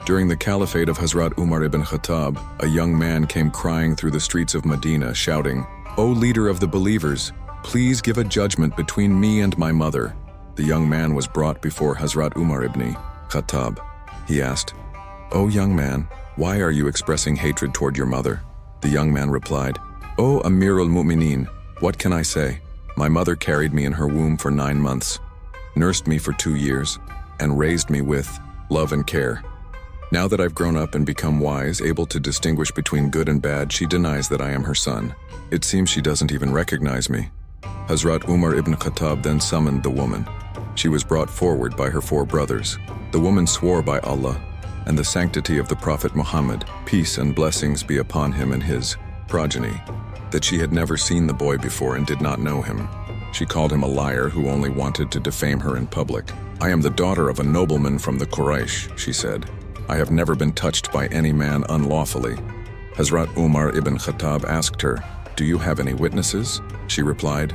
During the caliphate of Hazrat Umar ibn Khattab, a young man came crying through the streets of Medina, shouting, "O leader of the believers, please give a judgment between me and my mother." The young man was brought before Hazrat Umar ibn Khattab. He asked, "O young man, why are you expressing hatred toward your mother?" The young man replied, "O Amir al-Mu'mineen, what can I say? My mother carried me in her womb for 9 months, nursed me for 2 years, and raised me with love and care. Now that I've grown up and become wise, able to distinguish between good and bad, she denies that I am her son. It seems she doesn't even recognize me." Hazrat Umar ibn Khattab then summoned the woman. She was brought forward by her 4 brothers. The woman swore by Allah and the sanctity of the Prophet Muhammad, peace and blessings be upon him and his progeny, that she had never seen the boy before and did not know him. She called him a liar who only wanted to defame her in public. "I am the daughter of a nobleman from the Quraysh," she said. "I have never been touched by any man unlawfully." Hazrat Umar ibn Khattab asked her, "Do you have any witnesses?" She replied,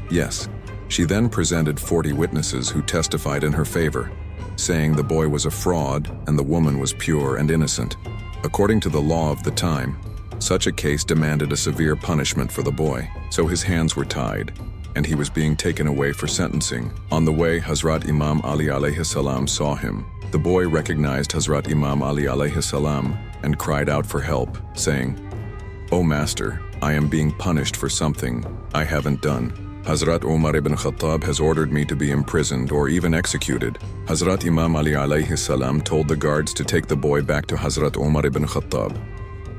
"Yes." She then presented 40 witnesses who testified in her favor, saying the boy was a fraud and the woman was pure and innocent. According to the law of the time, such a case demanded a severe punishment for the boy, so his hands were tied, and he was being taken away for sentencing. On the way, Hazrat Imam Ali A.S. saw him. The boy recognized Hazrat Imam Ali A.S. and cried out for help, saying, "O Master, I am being punished for something I haven't done. Hazrat Umar ibn Khattab has ordered me to be imprisoned or even executed." Hazrat Imam Ali A.S. told the guards to take the boy back to Hazrat Umar ibn Khattab.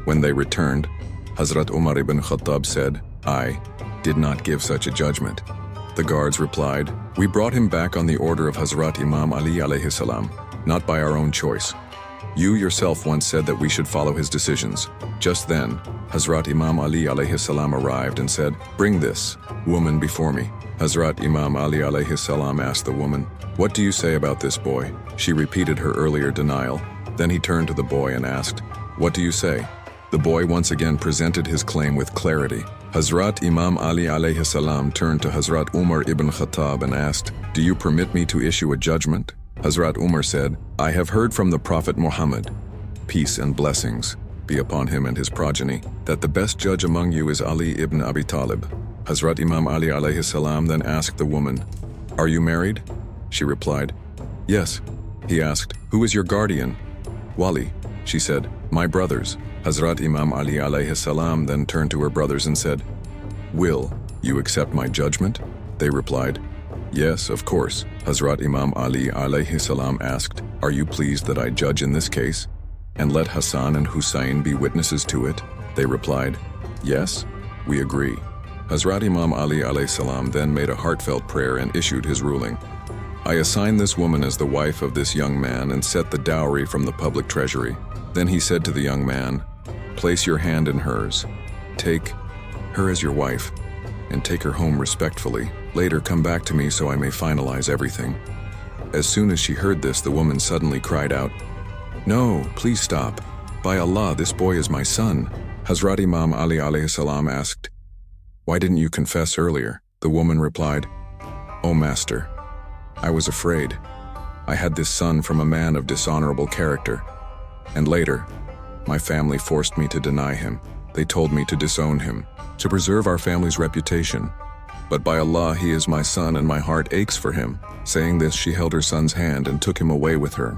When they returned, Hazrat Umar ibn Khattab said, "I did not give such a judgment." The guards replied, "We brought him back on the order of Hazrat Imam Ali A.S., not by our own choice. You yourself once said that we should follow his decisions." Just then, Hazrat Imam Ali A.S. arrived and said, "Bring this woman before me." Hazrat Imam Ali A.S. asked the woman, "What do you say about this boy?" She repeated her earlier denial. Then he turned to the boy and asked, "What do you say?" The boy once again presented his claim with clarity. Hazrat Imam Ali A.S. turned to Hazrat Umar ibn Khattab and asked, "Do you permit me to issue a judgment?" Hazrat Umar said, "I have heard from the Prophet Muhammad, peace and blessings be upon him and his progeny, that the best judge among you is Ali ibn Abi Talib." Hazrat Imam Ali A.S. then asked the woman, "Are you married?" She replied, "Yes." He asked, "Who is your guardian?" "Wali," she said, "my brothers." Hazrat Imam Ali A.S. then turned to her brothers and said, "Will you accept my judgment?" They replied, "Yes, of course." Hazrat Imam Ali A.S. asked, "Are you pleased that I judge in this case, and let Hassan and Hussein be witnesses to it?" They replied, "Yes, we agree." Hazrat Imam Ali A.S. then made a heartfelt prayer and issued his ruling. "I assign this woman as the wife of this young man and set the dowry from the public treasury." Then he said to the young man, "Place your hand in hers. Take her as your wife, and take her home respectfully. Later come back to me so I may finalize everything." As soon as she heard this, the woman suddenly cried out, "No, please stop. By Allah, this boy is my son." Hazrat Imam Ali A.S. asked, "Why didn't you confess earlier?" The woman replied, "O Master, I was afraid. I had this son from a man of dishonorable character, and later, my family forced me to deny him. They told me to disown him, to preserve our family's reputation. But by Allah, he is my son and my heart aches for him." Saying this, she held her son's hand and took him away with her.